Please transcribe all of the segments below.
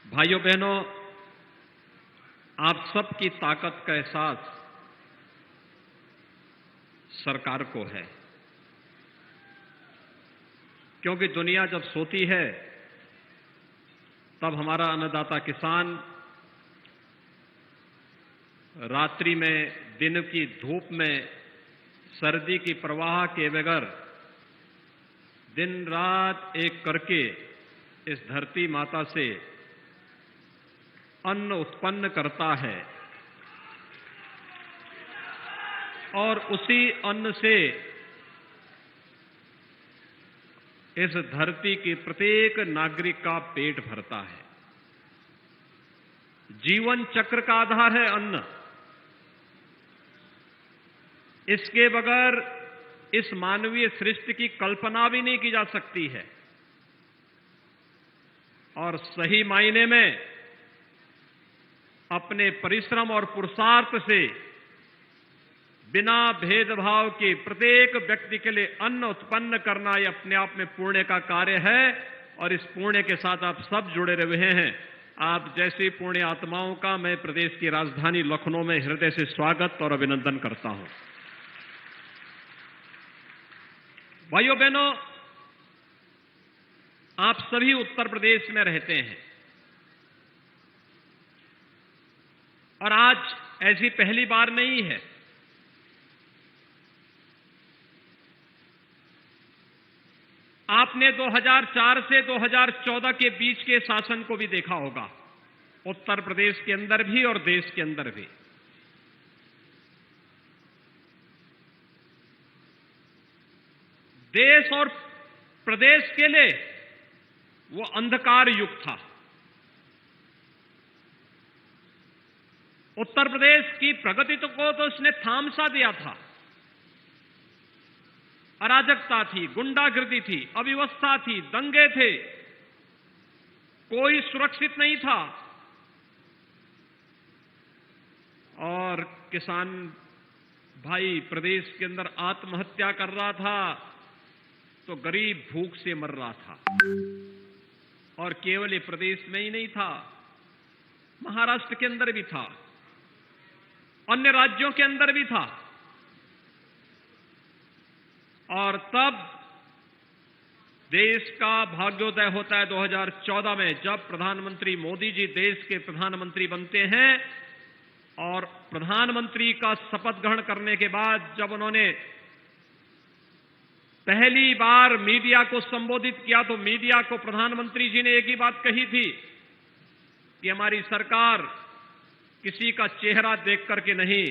भाइयों बहनों, आप सबकी ताकत का एहसास सरकार को है, क्योंकि दुनिया जब सोती है तब हमारा अन्नदाता किसान रात्रि में, दिन की धूप में, सर्दी की परवाह के बगैर दिन रात एक करके इस धरती माता से अन्न उत्पन्न करता है और उसी अन्न से इस धरती की प्रत्येक नागरिक का पेट भरता है। जीवन चक्र का आधार है अन्न। इसके बगैर इस मानवीय सृष्टि की कल्पना भी नहीं की जा सकती है और सही मायने में अपने परिश्रम और पुरुषार्थ से बिना भेदभाव के प्रत्येक व्यक्ति के लिए अन्न उत्पन्न करना यह अपने आप में पुण्य का कार्य है और इस पुण्य के साथ आप सब जुड़े रहे हैं। आप जैसी पुण्य आत्माओं का मैं प्रदेश की राजधानी लखनऊ में हृदय से स्वागत और अभिनंदन करता हूं। भाइयों बहनों, आप सभी उत्तर प्रदेश में रहते हैं और आज ऐसी पहली बार नहीं है। आपने 2004 से 2014 के बीच के शासन को भी देखा होगा, उत्तर प्रदेश के अंदर भी और देश के अंदर भी। देश और प्रदेश के लिए वो अंधकार युग था। उत्तर प्रदेश की प्रगति को तो उसने थाम सा दिया था। अराजकता थी, गुंडागिर्दी थी, अव्यवस्था थी, दंगे थे, कोई सुरक्षित नहीं था और किसान भाई प्रदेश के अंदर आत्महत्या कर रहा था तो गरीब भूख से मर रहा था। और केवल ये प्रदेश में ही नहीं था, महाराष्ट्र के अंदर भी था, अन्य राज्यों के अंदर भी था। और तब देश का भाग्योदय होता है 2014 में, जब प्रधानमंत्री मोदी जी देश के प्रधानमंत्री बनते हैं और प्रधानमंत्री का शपथ ग्रहण करने के बाद जब उन्होंने पहली बार मीडिया को संबोधित किया तो मीडिया को प्रधानमंत्री जी ने एक ही बात कही थी कि हमारी सरकार किसी का चेहरा देख करके नहीं,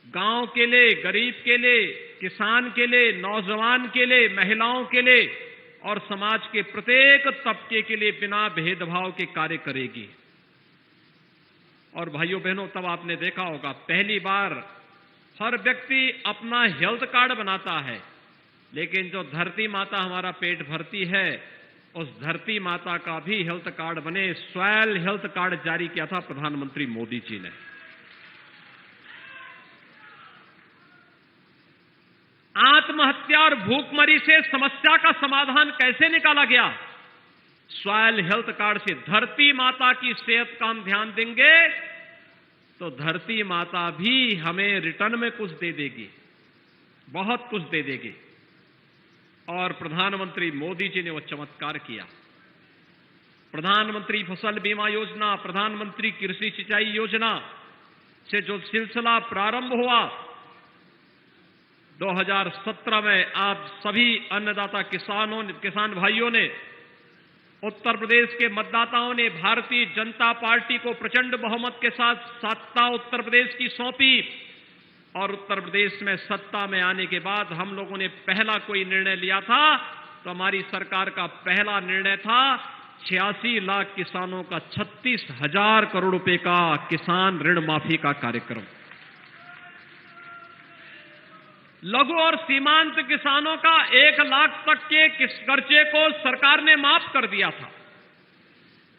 गांव के लिए, गरीब के लिए, किसान के लिए, नौजवान के लिए, महिलाओं के लिए और समाज के प्रत्येक तबके के लिए बिना भेदभाव के कार्य करेगी। और भाइयों बहनों, तब आपने देखा होगा पहली बार हर व्यक्ति अपना हेल्थ कार्ड बनाता है, लेकिन जो धरती माता हमारा पेट भरती है उस धरती माता का भी हेल्थ कार्ड बने, सॉयल हेल्थ कार्ड जारी किया था प्रधानमंत्री मोदी जी ने। आत्महत्या और भूखमरी से समस्या का समाधान कैसे निकाला गया? सॉयल हेल्थ कार्ड से। धरती माता की सेहत का हम ध्यान देंगे तो धरती माता भी हमें रिटर्न में कुछ दे देगी, बहुत कुछ दे देगी। और प्रधानमंत्री मोदी जी ने वो चमत्कार किया। प्रधानमंत्री फसल बीमा योजना, प्रधानमंत्री कृषि सिंचाई योजना से जो सिलसिला प्रारंभ हुआ 2017 में, आप सभी अन्नदाता किसान भाइयों ने, उत्तर प्रदेश के मतदाताओं ने भारतीय जनता पार्टी को प्रचंड बहुमत के साथ सत्ता उत्तर प्रदेश की सौंपी और उत्तर प्रदेश में सत्ता में आने के बाद हम लोगों ने पहला कोई निर्णय लिया था तो हमारी सरकार का पहला निर्णय था 86 लाख किसानों का 36,000 करोड़ रुपए का किसान ऋण माफी का कार्यक्रम। लघु और सीमांत किसानों का 1 लाख तक के कर्जे को सरकार ने माफ कर दिया था।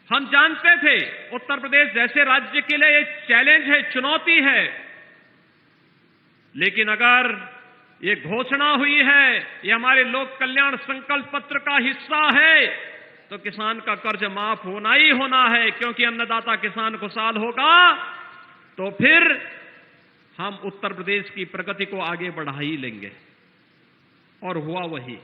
हम जानते थे उत्तर प्रदेश जैसे राज्य के लिए एक चैलेंज है, चुनौती है, लेकिन अगर ये घोषणा हुई है, ये हमारे लोक कल्याण संकल्प पत्र का हिस्सा है तो किसान का कर्ज माफ होना ही होना है, क्योंकि अन्नदाता किसान खुशहाल होगा तो फिर हम उत्तर प्रदेश की प्रगति को आगे बढ़ा ही लेंगे। और हुआ वही।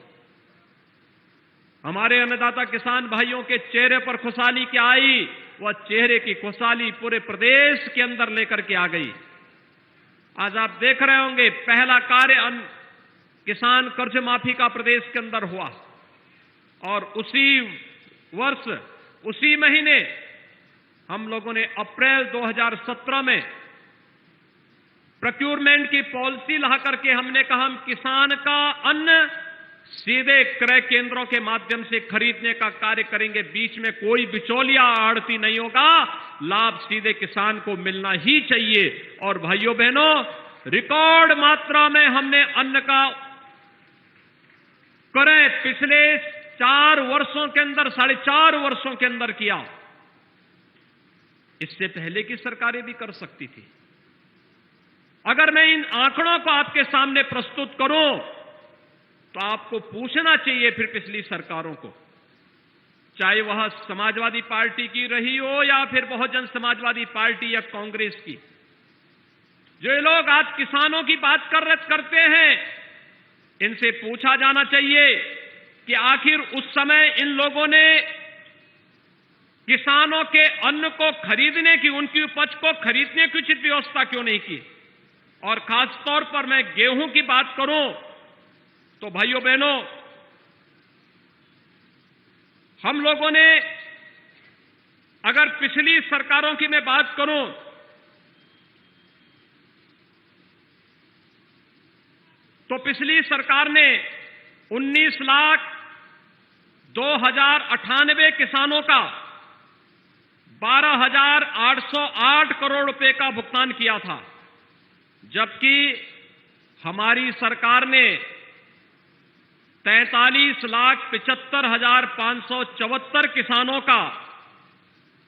हमारे अन्नदाता किसान भाइयों के चेहरे पर खुशहाली क्या आई, वह चेहरे की खुशहाली पूरे प्रदेश के अंदर लेकर के आ गई। आज आप देख रहे होंगे, पहला कार्य किसान कर्ज माफी का प्रदेश के अंदर हुआ, और उसी वर्ष उसी महीने हम लोगों ने अप्रैल 2017 में प्रोक्योरमेंट की पॉलिसी ला करके हमने कहा हम किसान का अन्न सीधे क्रय केंद्रों के माध्यम से खरीदने का कार्य करेंगे। बीच में कोई बिचौलिया आड़ती नहीं होगा, लाभ सीधे किसान को मिलना ही चाहिए। और भाइयों बहनों, रिकॉर्ड मात्रा में हमने अन्न का क्रय पिछले 4 वर्षों के अंदर, 4.5 वर्षों के अंदर किया। इससे पहले की सरकारें भी कर सकती थी। अगर मैं इन आंकड़ों को आपके सामने प्रस्तुत करूं तो आपको पूछना चाहिए फिर पिछली सरकारों को, चाहे वह समाजवादी पार्टी की रही हो या फिर बहुजन समाजवादी पार्टी या कांग्रेस की, जो लोग आज किसानों की बात करते हैं, इनसे पूछा जाना चाहिए कि आखिर उस समय इन लोगों ने किसानों के अन्न को खरीदने की, उनकी उपज को खरीदने की उचित व्यवस्था क्यों नहीं की। और खासतौर पर मैं गेहूं की बात करूं तो भाइयों बहनों, हम लोगों ने, अगर पिछली सरकारों की मैं बात करूं तो पिछली सरकार ने 19,02,098 किसानों का 12,808 करोड़ रुपए का भुगतान किया था, जबकि हमारी सरकार ने 43,75,574 किसानों का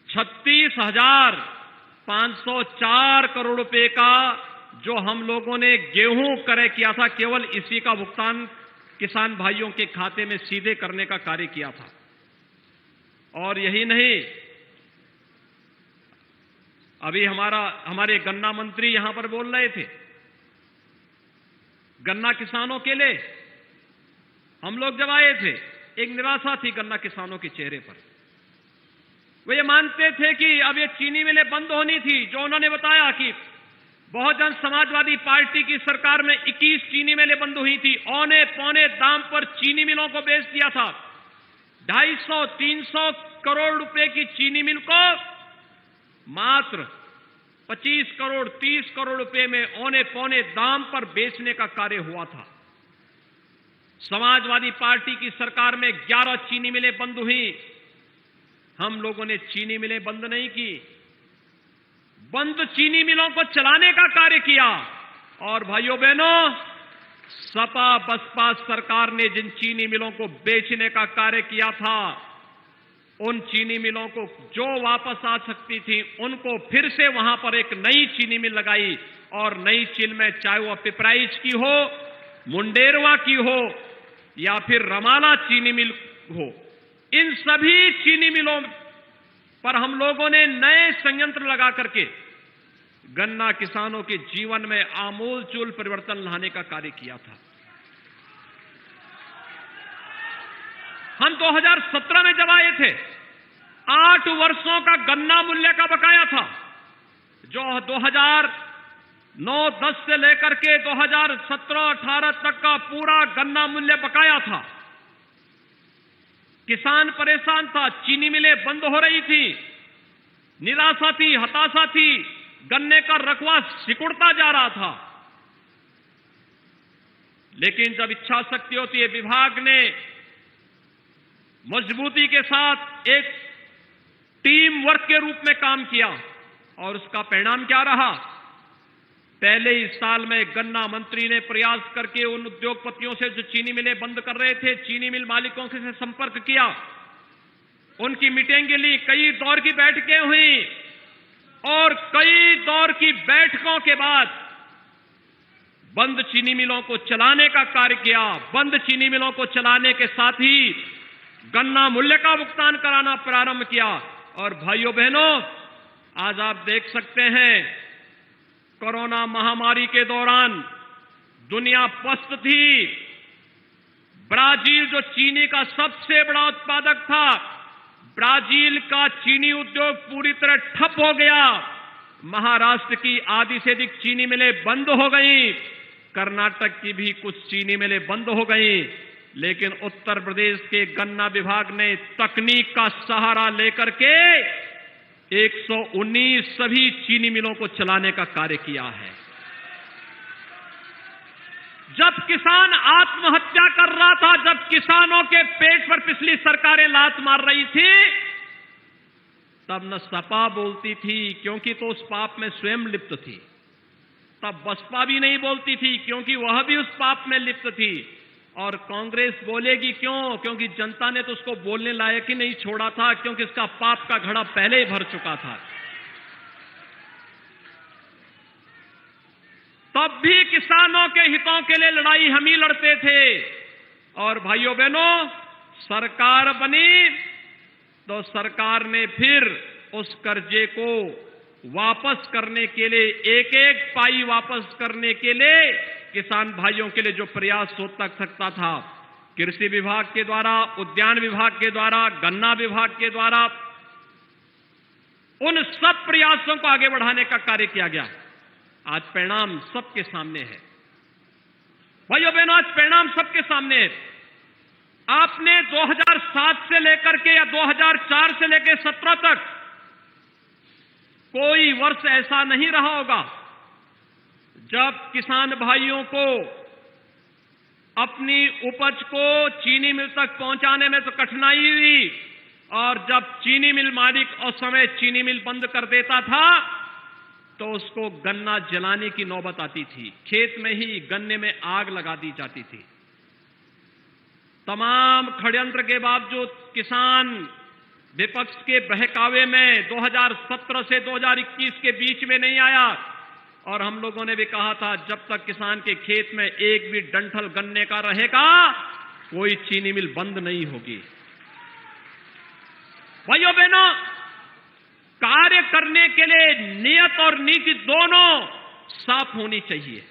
36,504 करोड़ रुपए का, जो हम लोगों ने गेहूं क्रय किया था, केवल इसी का भुगतान किसान भाइयों के खाते में सीधे करने का कार्य किया था। और यही नहीं, अभी हमारे गन्ना मंत्री यहां पर बोल रहे थे, गन्ना किसानों के लिए हम लोग जब आए थे, एक निराशा थी गन्ना किसानों के चेहरे पर। वे ये मानते थे कि अब ये चीनी मिलें बंद होनी थी, जो उन्होंने बताया कि बहुजन समाजवादी पार्टी की सरकार में 21 चीनी मिलें बंद हुई थी। औने पौने दाम पर चीनी मिलों को बेच दिया था। 250-300 करोड़ रुपए की चीनी मिल को मात्र 25 करोड़ 30 करोड़ रुपए में औने पौने दाम पर बेचने का कार्य हुआ था। समाजवादी पार्टी की सरकार में 11 चीनी मिलें बंद हुई। हम लोगों ने चीनी मिलें बंद नहीं की, बंद चीनी मिलों को चलाने का कार्य किया। और भाइयों बहनों, सपा बसपा सरकार ने जिन चीनी मिलों को बेचने का कार्य किया था, उन चीनी मिलों को जो वापस आ सकती थी, उनको फिर से वहां पर एक नई चीनी मिल लगाई। और नई चीनी में चाहे वह पिपराइच की हो, मुंडेरवा की हो या फिर रमाला चीनी मिल हो, इन सभी चीनी मिलों पर हम लोगों ने नए संयंत्र लगा करके गन्ना किसानों के जीवन में आमूलचूल परिवर्तन लाने का कार्य किया था। हम 2017 में जब आए थे, 8 वर्षों का गन्ना मूल्य का बकाया था, जो 2009-10 से लेकर के 2017-18 तक का पूरा गन्ना मूल्य बकाया था। किसान परेशान था, चीनी मिलें बंद हो रही थी, निराशा थी, हताशा थी, गन्ने का रकबा सिकुड़ता जा रहा था। लेकिन जब इच्छा शक्ति होती है, विभाग ने मजबूती के साथ एक टीम वर्क के रूप में काम किया, और उसका परिणाम क्या रहा। पहले ही साल में गन्ना मंत्री ने प्रयास करके उन उद्योगपतियों से जो चीनी मिलें बंद कर रहे थे, चीनी मिल मालिकों से संपर्क किया, उनकी मीटिंग के लिए कई दौर की बैठकें हुई, और कई दौर की बैठकों के बाद बंद चीनी मिलों को चलाने का कार्य किया। बंद चीनी मिलों को चलाने के साथ ही गन्ना मूल्य का भुगतान कराना प्रारंभ किया। और भाइयों बहनों, आज आप देख सकते हैं कोरोना महामारी के दौरान दुनिया पस्त थी। ब्राजील जो चीनी का सबसे बड़ा उत्पादक था, ब्राजील का चीनी उद्योग पूरी तरह ठप हो गया। महाराष्ट्र की आधी से अधिक चीनी मिलें बंद हो गई, कर्नाटक की भी कुछ चीनी मिलें बंद हो गई। लेकिन उत्तर प्रदेश के गन्ना विभाग ने तकनीक का सहारा लेकर के 119 सभी चीनी मिलों को चलाने का कार्य किया है। जब किसान आत्महत्या कर रहा था, जब किसानों के पेट पर पिछली सरकारें लात मार रही थी, तब न सपा बोलती थी क्योंकि तो उस पाप में स्वयं लिप्त थी, तब बसपा भी नहीं बोलती थी क्योंकि वह भी उस पाप में लिप्त थी, और कांग्रेस बोलेगी क्यों? क्योंकि जनता ने तो उसको बोलने लायक ही नहीं छोड़ा था, क्योंकि इसका पाप का घड़ा पहले ही भर चुका था। तब भी किसानों के हितों के लिए लड़ाई हम ही लड़ते थे। और भाइयों बहनों, सरकार बनी तो सरकार ने फिर उस कर्जे को वापस करने के लिए, एक एक पाई वापस करने के लिए किसान भाइयों के लिए जो प्रयास हो सकता था, कृषि विभाग के द्वारा, उद्यान विभाग के द्वारा, गन्ना विभाग के द्वारा, उन सब प्रयासों को आगे बढ़ाने का कार्य किया गया। आज परिणाम सबके सामने है। भाइयों बहनों, आज परिणाम सबके सामने है। आपने 2007 से लेकर के या 2004 से लेकर 17 तक कोई वर्ष ऐसा नहीं रहा होगा जब किसान भाइयों को अपनी उपज को चीनी मिल तक पहुंचाने में तो कठिनाई हुई, और जब चीनी मिल मालिक उस समय चीनी मिल बंद कर देता था तो उसको गन्ना जलाने की नौबत आती थी, खेत में ही गन्ने में आग लगा दी जाती थी। तमाम षड्यंत्र के बावजूद किसान विपक्ष के बहकावे में 2017 से 2021 के बीच में नहीं आया, और हम लोगों ने भी कहा था जब तक किसान के खेत में एक भी डंठल गन्ने का रहेगा कोई चीनी मिल बंद नहीं होगी। भाइयों बहनों, कार्य करने के लिए नियत और नीति दोनों साफ होनी चाहिए।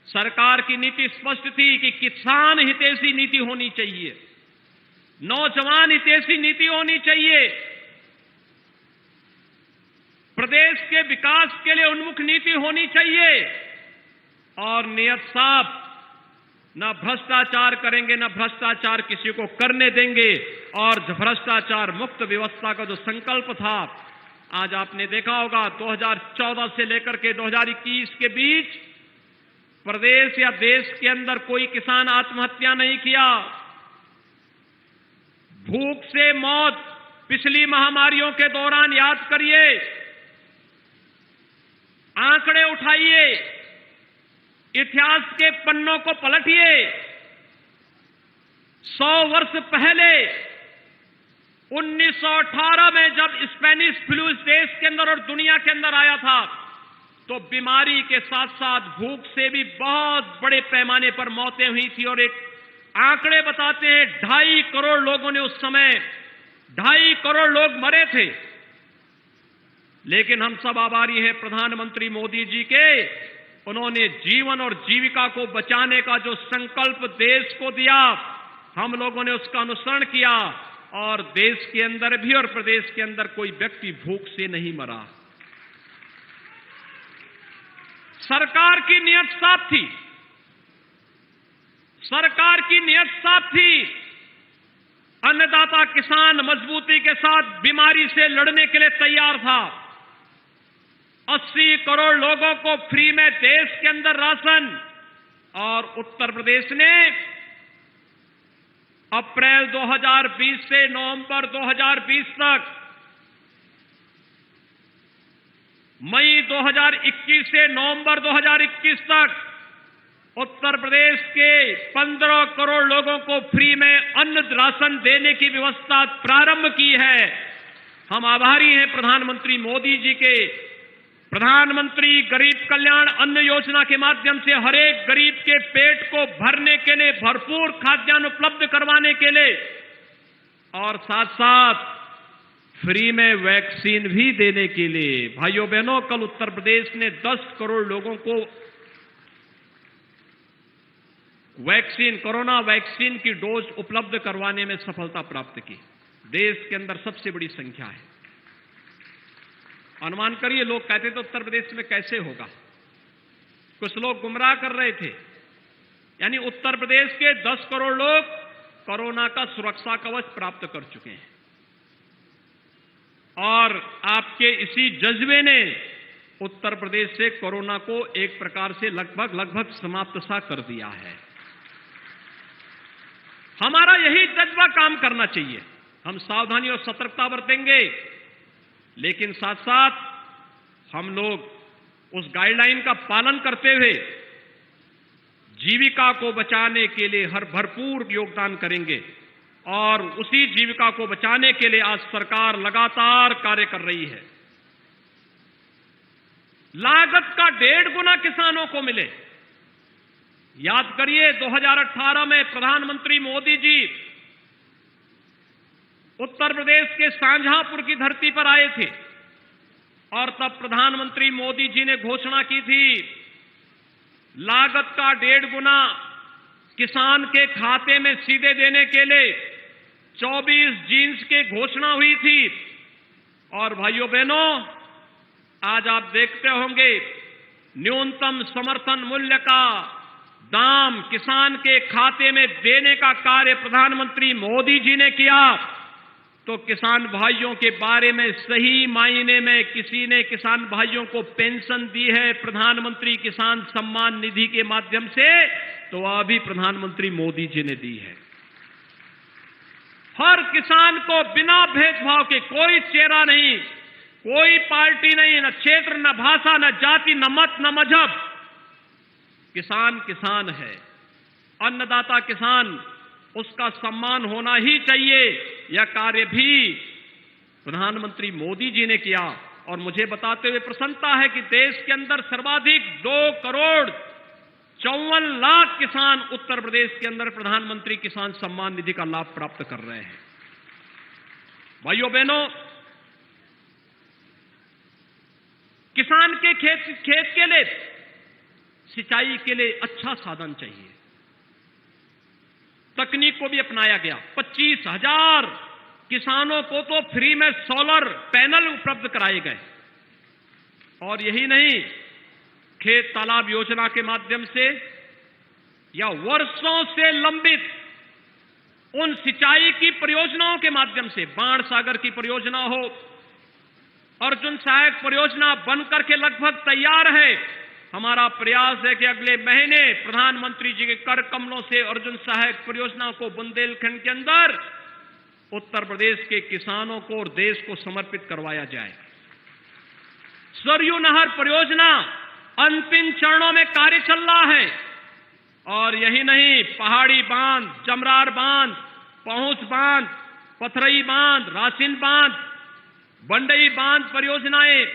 सरकार की नीति स्पष्ट थी कि किसान हितैषी नीति होनी चाहिए, नौजवान हितैषी नीति होनी चाहिए, प्रदेश के विकास के लिए उन्मुख नीति होनी चाहिए, और नियत साफ, न भ्रष्टाचार करेंगे, न भ्रष्टाचार किसी को करने देंगे, और भ्रष्टाचार मुक्त व्यवस्था का जो संकल्प था, आज आपने देखा होगा 2014 से लेकर के 2021 के बीच प्रदेश या देश के अंदर कोई किसान आत्महत्या नहीं किया। भूख से मौत पिछली महामारियों के दौरान याद करिए, आंकड़े उठाइए, इतिहास के पन्नों को पलटिए। 100 वर्ष पहले 1918 में जब स्पेनिश फ्लू इस देश के अंदर और दुनिया के अंदर आया था, तो बीमारी के साथ साथ भूख से भी बहुत बड़े पैमाने पर मौतें हुई थी, और एक आंकड़े बताते हैं 2.5 करोड़ लोगों ने उस समय 2.5 करोड़ लोग मरे थे। लेकिन हम सब आभारी हैं प्रधानमंत्री मोदी जी के, उन्होंने जीवन और जीविका को बचाने का जो संकल्प देश को दिया, हम लोगों ने उसका अनुसरण किया, और देश के अंदर भी और प्रदेश के अंदर कोई व्यक्ति भूख से नहीं मरा। सरकार की नियत साफ थी, सरकार की नियत साफ थी। अन्नदाता किसान मजबूती के साथ बीमारी से लड़ने के लिए तैयार था। 80 करोड़ लोगों को फ्री में देश के अंदर राशन, और उत्तर प्रदेश ने अप्रैल 2020 से नवंबर 2020 तक, मई 2021 से नवंबर 2021 तक उत्तर प्रदेश के 15 करोड़ लोगों को फ्री में अन्न राशन देने की व्यवस्था प्रारंभ की है। हम आभारी हैं प्रधानमंत्री मोदी जी के। प्रधानमंत्री गरीब कल्याण अन्न योजना के माध्यम से हर एक गरीब के पेट को भरने के लिए, भरपूर खाद्यान्न उपलब्ध करवाने के लिए और साथ साथ फ्री में वैक्सीन भी देने के लिए। भाइयों बहनों, कल उत्तर प्रदेश ने 10 करोड़ लोगों को वैक्सीन, कोरोना वैक्सीन की डोज उपलब्ध करवाने में सफलता प्राप्त की। देश के अंदर सबसे बड़ी संख्या है। अनुमान करिए, लोग कहते थे उत्तर प्रदेश में कैसे होगा, कुछ लोग गुमराह कर रहे थे। यानी उत्तर प्रदेश के 10 करोड़ लोग कोरोना का सुरक्षा कवच प्राप्त कर चुके हैं और आपके इसी जज्बे ने उत्तर प्रदेश से कोरोना को एक प्रकार से लगभग समाप्त सा कर दिया है। हमारा यही जज्बा काम करना चाहिए। हम सावधानी और सतर्कता बरतेंगे, लेकिन साथ साथ हम लोग उस गाइडलाइन का पालन करते हुए जीविका को बचाने के लिए हर भरपूर योगदान करेंगे और उसी जीविका को बचाने के लिए आज सरकार लगातार कार्य कर रही है। लागत का 1.5 गुना किसानों को मिले। याद करिए, 2018 में प्रधानमंत्री मोदी जी उत्तर प्रदेश के शाहजहांपुर की धरती पर आए थे और तब प्रधानमंत्री मोदी जी ने घोषणा की थी, लागत का 1.5 गुना किसान के खाते में सीधे देने के लिए 24 जीन्स की घोषणा हुई थी। और भाइयों बहनों, आज आप देखते होंगे न्यूनतम समर्थन मूल्य का दाम किसान के खाते में देने का कार्य प्रधानमंत्री मोदी जी ने किया। तो किसान भाइयों के बारे में सही मायने में किसी ने किसान भाइयों को पेंशन दी है प्रधानमंत्री किसान सम्मान निधि के माध्यम से, तो वह भी प्रधानमंत्री मोदी जी ने दी है। हर किसान को बिना भेदभाव के, कोई चेहरा नहीं, कोई पार्टी नहीं, न क्षेत्र, न भाषा, न जाति, न मत, न मजहब, किसान किसान है। अन्नदाता किसान, उसका सम्मान होना ही चाहिए। यह कार्य भी प्रधानमंत्री मोदी जी ने किया और मुझे बताते हुए प्रसन्नता है कि देश के अंदर सर्वाधिक 2,54,00,000 किसान उत्तर प्रदेश के अंदर प्रधानमंत्री किसान सम्मान निधि का लाभ प्राप्त कर रहे हैं। भाइयों बहनों, किसान के खेत के लिए, सिंचाई के लिए अच्छा साधन चाहिए। तकनीक को भी अपनाया गया। 25,000 किसानों को तो फ्री में सोलर पैनल उपलब्ध कराए गए। और यही नहीं, खेत तालाब योजना के माध्यम से या वर्षों से लंबित उन सिंचाई की परियोजनाओं के माध्यम से, बाण सागर की परियोजना हो, अर्जुन सहायक परियोजना बनकर के लगभग तैयार है। हमारा प्रयास है कि अगले महीने प्रधानमंत्री जी के कर कमलों से अर्जुन सहायक परियोजना को बुंदेलखंड के अंदर उत्तर प्रदेश के किसानों को और देश को समर्पित करवाया जाए। सरयू नहर परियोजना अंतिम चरणों में कार्य चल रहा है। और यही नहीं, पहाड़ी बांध, जमरार बांध, पहुंच बांध, पथरई बांध, रासिन बांध, बंडई बांध परियोजनाएं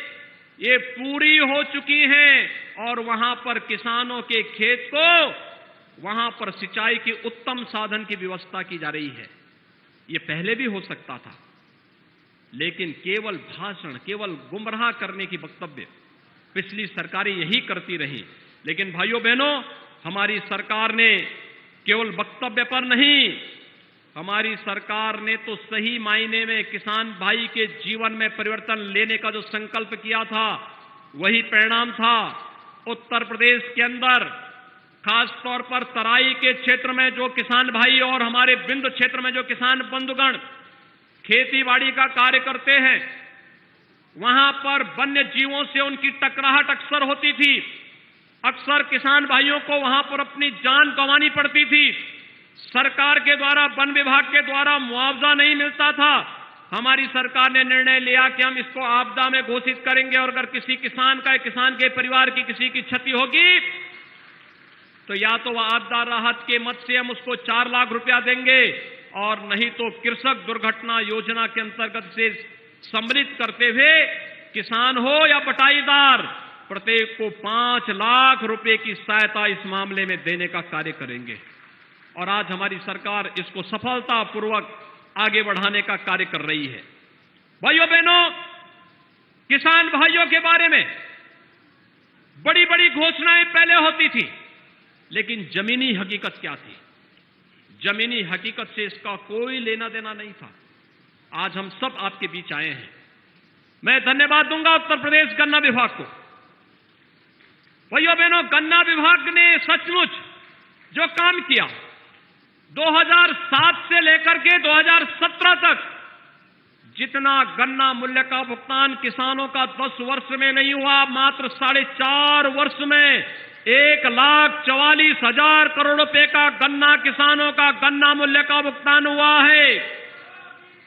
ये पूरी हो चुकी हैं और वहां पर किसानों के खेत को, वहां पर सिंचाई के उत्तम साधन की व्यवस्था की जा रही है। ये पहले भी हो सकता था, लेकिन केवल भाषण, केवल गुमराह करने की वक्तव्य पिछली सरकारें यही करती रही। लेकिन भाइयों बहनों, हमारी सरकार ने केवल वक्तव्य पर नहीं, हमारी सरकार ने तो सही मायने में किसान भाई के जीवन में परिवर्तन लेने का जो संकल्प किया था, वही परिणाम था। उत्तर प्रदेश के अंदर खास तौर पर तराई के क्षेत्र में जो किसान भाई और हमारे बिंद क्षेत्र में जो किसान बंधुगण खेतीबाड़ी का कार्य करते हैं, वहां पर वन्य जीवों से उनकी टकराहट अक्सर होती थी। अक्सर किसान भाइयों को वहां पर अपनी जान गंवानी पड़ती थी। सरकार के द्वारा, वन विभाग के द्वारा मुआवजा नहीं मिलता था। हमारी सरकार ने निर्णय लिया कि हम इसको आपदा में घोषित करेंगे और अगर किसी किसान किसान के परिवार की किसी की क्षति होगी तो या तो वह आपदा राहत के मद से हम उसको 4 लाख रुपया देंगे और नहीं तो कृषक दुर्घटना योजना के अंतर्गत से सम्मिलित करते हुए किसान हो या बटाईदार, प्रत्येक को 5 लाख रुपए की सहायता इस मामले में देने का कार्य करेंगे। और आज हमारी सरकार इसको सफलतापूर्वक आगे बढ़ाने का कार्य कर रही है। भाइयों बहनों, किसान भाइयों के बारे में बड़ी बड़ी घोषणाएं पहले होती थी, लेकिन जमीनी हकीकत क्या थी? जमीनी हकीकत से इसका कोई लेना देना नहीं था। आज हम सब आपके बीच आए हैं। मैं धन्यवाद दूंगा उत्तर प्रदेश गन्ना विभाग को। भाइयों बहनों, गन्ना विभाग ने सचमुच जो काम किया, 2007 से लेकर के 2017 तक जितना गन्ना मूल्य का भुगतान किसानों का 10 वर्ष में नहीं हुआ, मात्र 4.5 वर्ष में 1,44,000 करोड़ रुपए का गन्ना किसानों का गन्ना मूल्य का भुगतान हुआ है।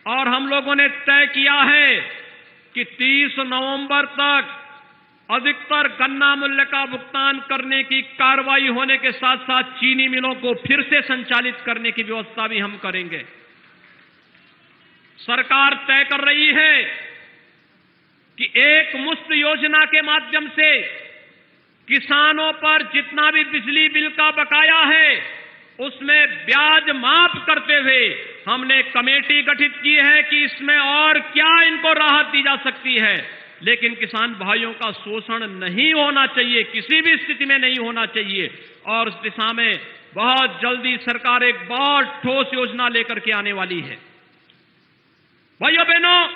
और हम लोगों ने तय किया है कि 30 नवंबर तक अधिकतर गन्ना मूल्य का भुगतान करने की कार्रवाई होने के साथ साथ चीनी मिलों को फिर से संचालित करने की व्यवस्था भी हम करेंगे। सरकार तय कर रही है कि एक मुश्त योजना के माध्यम से किसानों पर जितना भी बिजली बिल का बकाया है उसमें ब्याज माफ करते हुए हमने कमेटी गठित की है कि इसमें और क्या इनको राहत दी जा सकती है। लेकिन किसान भाइयों का शोषण नहीं होना चाहिए, किसी भी स्थिति में नहीं होना चाहिए। और इस दिशा में बहुत जल्दी सरकार एक बहुत ठोस योजना लेकर के आने वाली है। भाइयों बहनों,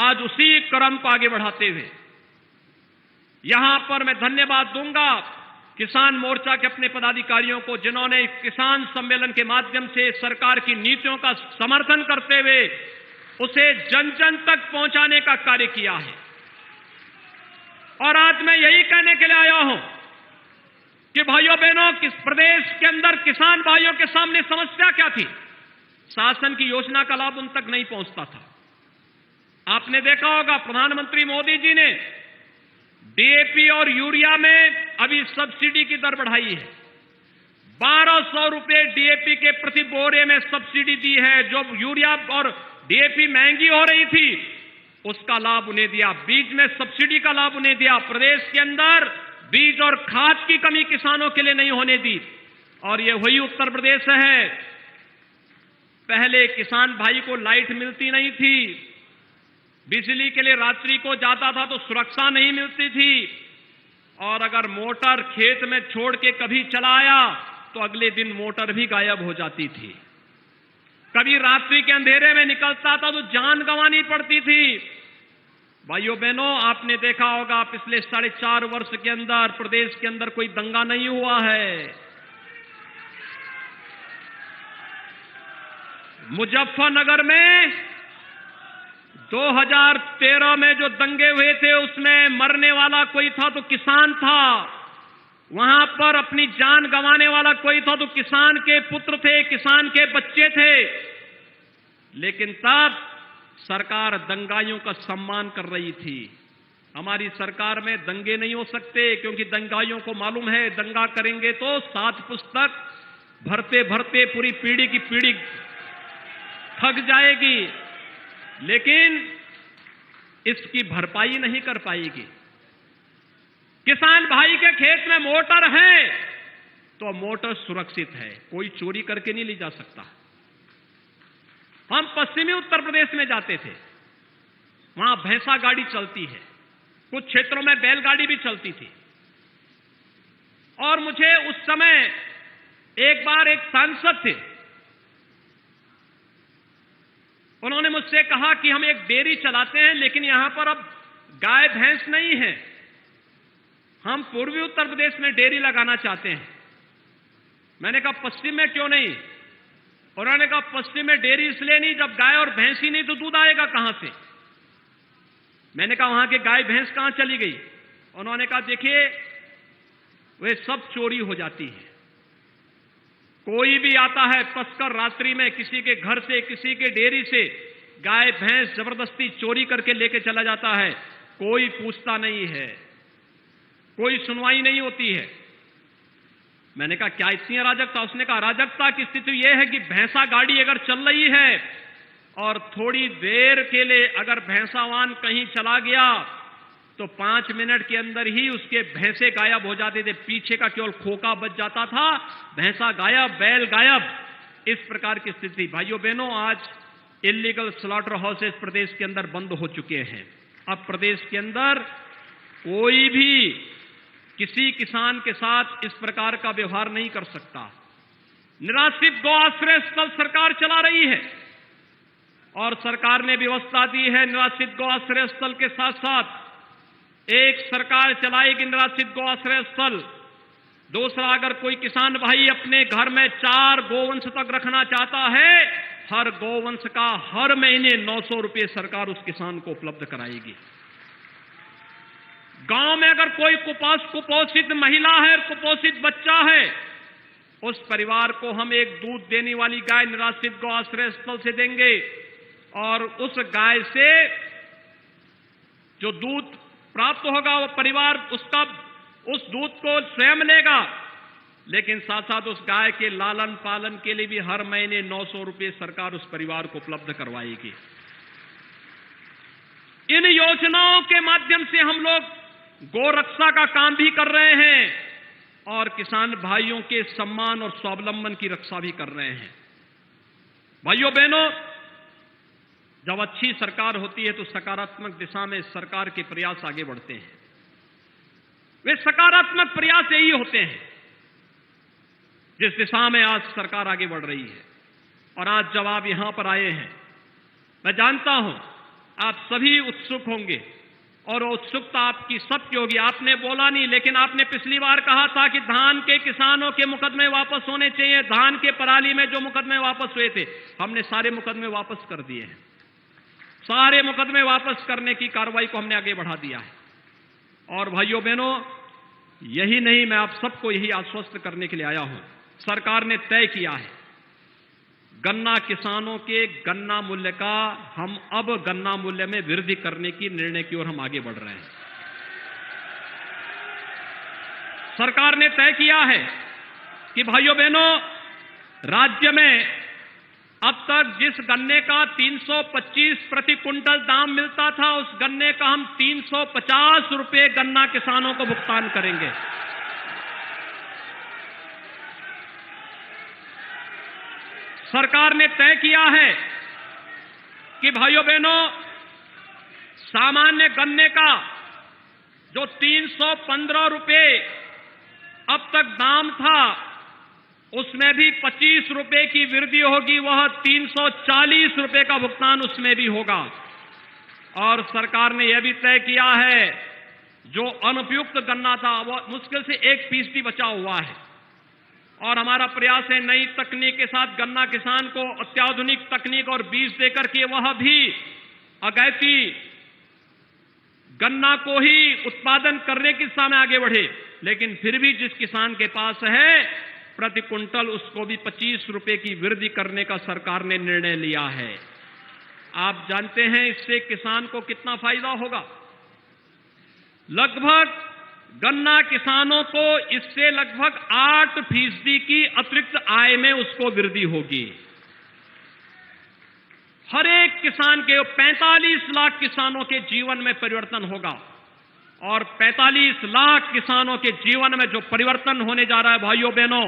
आज उसी क्रम को आगे बढ़ाते हुए यहां पर मैं धन्यवाद दूंगा किसान मोर्चा के अपने पदाधिकारियों को, जिन्होंने किसान सम्मेलन के माध्यम से सरकार की नीतियों का समर्थन करते हुए उसे जन जन तक पहुंचाने का कार्य किया है। और आज मैं यही कहने के लिए आया हूं कि भाइयों बहनों, किस प्रदेश के अंदर किसान भाइयों के सामने समस्या क्या थी? शासन की योजना का लाभ उन तक नहीं पहुंचता था। आपने देखा होगा प्रधानमंत्री मोदी जी ने डीएपी और यूरिया में अभी सब्सिडी की दर बढ़ाई है। 1200 रुपए डीएपी के प्रति बोरे में सब्सिडी दी है। जो यूरिया और डीएपी महंगी हो रही थी उसका लाभ उन्हें दिया, बीज में सब्सिडी का लाभ उन्हें दिया। प्रदेश के अंदर बीज और खाद की कमी किसानों के लिए नहीं होने दी। और ये वही उत्तर प्रदेश है, पहले किसान भाई को लाइट मिलती नहीं थी, बिजली के लिए रात्रि को जाता था तो सुरक्षा नहीं मिलती थी, और अगर मोटर खेत में छोड़ के कभी चलाया तो अगले दिन मोटर भी गायब हो जाती थी। कभी रात्रि के अंधेरे में निकलता था तो जान गंवानी पड़ती थी। भाइयों बहनों, आपने देखा होगा पिछले 4.5 वर्ष के अंदर प्रदेश के अंदर कोई दंगा नहीं हुआ है। मुजफ्फरनगर में 2013 में जो दंगे हुए थे उसमें मरने वाला कोई था तो किसान था। वहां पर अपनी जान गंवाने वाला कोई था तो किसान के पुत्र थे, किसान के बच्चे थे। लेकिन तब सरकार दंगाइयों का सम्मान कर रही थी। हमारी सरकार में दंगे नहीं हो सकते, क्योंकि दंगाइयों को मालूम है दंगा करेंगे तो 7 पुस्तक भरते भरते पूरी पीढ़ी की पीढ़ी थक जाएगी, लेकिन इसकी भरपाई नहीं कर पाएगी। किसान भाई के खेत में मोटर है तो मोटर सुरक्षित है, कोई चोरी करके नहीं ले जा सकता। हम पश्चिमी उत्तर प्रदेश में जाते थे, वहां भैंसा गाड़ी चलती है, कुछ क्षेत्रों में बैलगाड़ी भी चलती थी। और मुझे उस समय एक बार एक सांसद थे, उन्होंने मुझसे कहा कि हम एक डेयरी चलाते हैं लेकिन यहां पर अब गाय भैंस नहीं है, हम पूर्वी उत्तर प्रदेश में डेयरी लगाना चाहते हैं। मैंने कहा पश्चिम में क्यों नहीं? उन्होंने कहा पश्चिम में डेयरी इसलिए नहीं, जब गाय और भैंस ही नहीं तो दूध आएगा कहां से? मैंने कहा वहां के गाय भैंस कहां चली गई? उन्होंने कहा देखिए वे सब चोरी हो जाती है। कोई भी आता है तस्कर रात्रि में किसी के घर से, किसी के डेयरी से गाय भैंस जबरदस्ती चोरी करके लेके चला जाता है, कोई पूछता नहीं है, कोई सुनवाई नहीं होती है। मैंने कहा क्या इतनी अराजकता? उसने कहा अराजकता की स्थिति यह है कि भैंसा गाड़ी अगर चल रही है और थोड़ी देर के लिए अगर भैंसावान कहीं चला गया तो 5 मिनट के अंदर ही उसके भैंसे गायब हो जाते थे, पीछे का केवल खोका बच जाता था, भैंसा गायब, बैल गायब। इस प्रकार की स्थिति। भाइयों बहनों, आज इलीगल स्लॉटर हाउसेस प्रदेश के अंदर बंद हो चुके हैं। अब प्रदेश के अंदर कोई भी किसी किसान के साथ इस प्रकार का व्यवहार नहीं कर सकता। निराश्रित गौ आश्रय स्थल सरकार चला रही है और सरकार ने व्यवस्था दी है। निराश्रित गौ आश्रय स्थल के साथ साथ एक सरकार चलाएगी निराश्रित गौ आश्रय स्थल। दूसरा, अगर कोई किसान भाई अपने घर में 4 गोवंश तक रखना चाहता है, हर गोवंश का हर महीने 900 रुपये सरकार उस किसान को उपलब्ध कराएगी। गांव में अगर कोई कुपोषित महिला है, कुपोषित बच्चा है, उस परिवार को हम एक दूध देने वाली गाय निराश्रित गौ आश्रय स्थल से देंगे और उस गाय से जो दूध प्राप्त होगा वो परिवार उस दूध को स्वयं लेगा, लेकिन साथ साथ उस गाय के लालन पालन के लिए भी हर महीने 900 रुपये सरकार उस परिवार को उपलब्ध करवाएगी। इन योजनाओं के माध्यम से हम लोग गोरक्षा का काम भी कर रहे हैं और किसान भाइयों के सम्मान और स्वावलंबन की रक्षा भी कर रहे हैं। भाइयों बहनों, जब अच्छी सरकार होती है तो सकारात्मक दिशा में सरकार के प्रयास आगे बढ़ते हैं। वे सकारात्मक प्रयास यही होते हैं जिस दिशा में आज सरकार आगे बढ़ रही है। और आज जब आप यहां पर आए हैं, मैं जानता हूं आप सभी उत्सुक होंगे और उत्सुकता आपकी सबकी होगी। आपने बोला नहीं, लेकिन आपने पिछली बार कहा था कि धान के किसानों के मुकदमे वापस होने चाहिए। धान के पराली में जो मुकदमे वापस हुए थे, हमने सारे मुकदमे वापस कर दिए हैं। सारे मुकदमे वापस करने की कार्रवाई को हमने आगे बढ़ा दिया है। और भाइयों बहनों, यही नहीं, मैं आप सबको यही आश्वस्त करने के लिए आया हूं। सरकार ने तय किया है गन्ना किसानों के गन्ना मूल्य का, हम अब गन्ना मूल्य में वृद्धि करने की निर्णय की ओर हम आगे बढ़ रहे हैं। सरकार ने तय किया है कि भाइयों बहनों, राज्य में अब तक जिस गन्ने का 325 प्रति कुंटल दाम मिलता था, उस गन्ने का हम 350 रुपये गन्ना किसानों को भुगतान करेंगे। सरकार ने तय किया है कि भाइयों बहनों, सामान्य गन्ने का जो 315 रुपये अब तक दाम था, उसमें भी 25 रुपये की वृद्धि होगी, वह 340 रुपये का भुगतान उसमें भी होगा। और सरकार ने यह भी तय किया है जो अनुपयुक्त गन्ना था वह मुश्किल से 1% बचा हुआ है। और हमारा प्रयास है नई तकनीक के साथ गन्ना किसान को अत्याधुनिक तकनीक और बीज देकर के वह भी अगैती गन्ना को ही उत्पादन करने की दिशा में आगे बढ़े। लेकिन फिर भी जिस किसान के पास है, प्रति कुंटल उसको भी 25 रुपये की वृद्धि करने का सरकार ने निर्णय लिया है। आप जानते हैं इससे किसान को कितना फायदा होगा। लगभग गन्ना किसानों को इससे लगभग 8% की अतिरिक्त आय में उसको वृद्धि होगी। हर एक किसान के 45 लाख किसानों के जीवन में परिवर्तन होगा। और 45 लाख किसानों के जीवन में जो परिवर्तन होने जा रहा है भाइयों बहनों,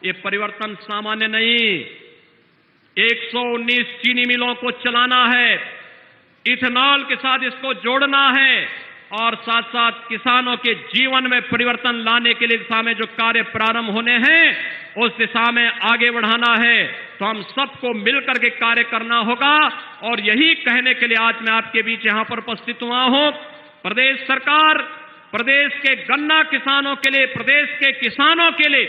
ये परिवर्तन सामान्य नहीं। 119 चीनी मिलों को चलाना है, इथेनॉल के साथ इसको जोड़ना है और साथ साथ किसानों के जीवन में परिवर्तन लाने के लिए दिशा में जो कार्य प्रारंभ होने हैं, उस दिशा में आगे बढ़ाना है। तो हम सबको मिलकर के कार्य करना होगा। और यही कहने के लिए आज मैं आपके बीच यहां पर उपस्थित हुआ हूं। प्रदेश सरकार प्रदेश के गन्ना किसानों के लिए, प्रदेश के किसानों के लिए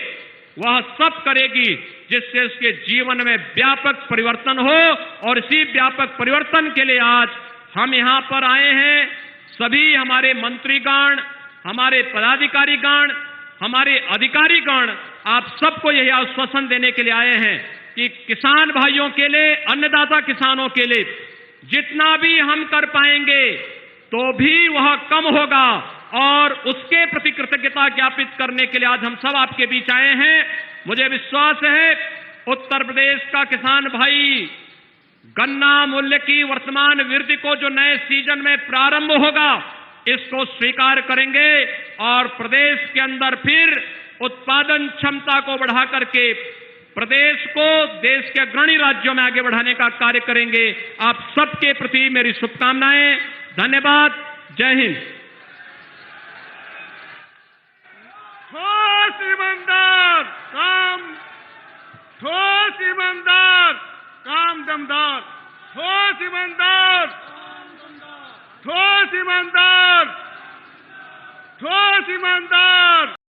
वह सब करेगी जिससे उसके जीवन में व्यापक परिवर्तन हो। और इसी व्यापक परिवर्तन के लिए आज हम यहां पर आए हैं। सभी हमारे मंत्रीगण, हमारे पदाधिकारीगण, हमारे अधिकारीगण, आप सबको यही आश्वासन देने के लिए आए हैं कि किसान भाइयों के लिए, अन्नदाता किसानों के लिए जितना भी हम कर पाएंगे तो भी वह कम होगा। और उसके प्रति कृतज्ञता ज्ञापित करने के लिए आज हम सब आपके बीच आए हैं। मुझे विश्वास है उत्तर प्रदेश का किसान भाई गन्ना मूल्य की वर्तमान वृद्धि को जो नए सीजन में प्रारंभ होगा, इसको स्वीकार करेंगे और प्रदेश के अंदर फिर उत्पादन क्षमता को बढ़ा करके प्रदेश को देश के अग्रणी राज्यों में आगे बढ़ाने का कार्य करेंगे। आप सबके प्रति मेरी शुभकामनाएं। धन्यवाद। जय हिंद। ठोस ईमानदार काम दमदार, ठोस ईमानदार, ठोस ईमानदार, ठोस ईमानदार।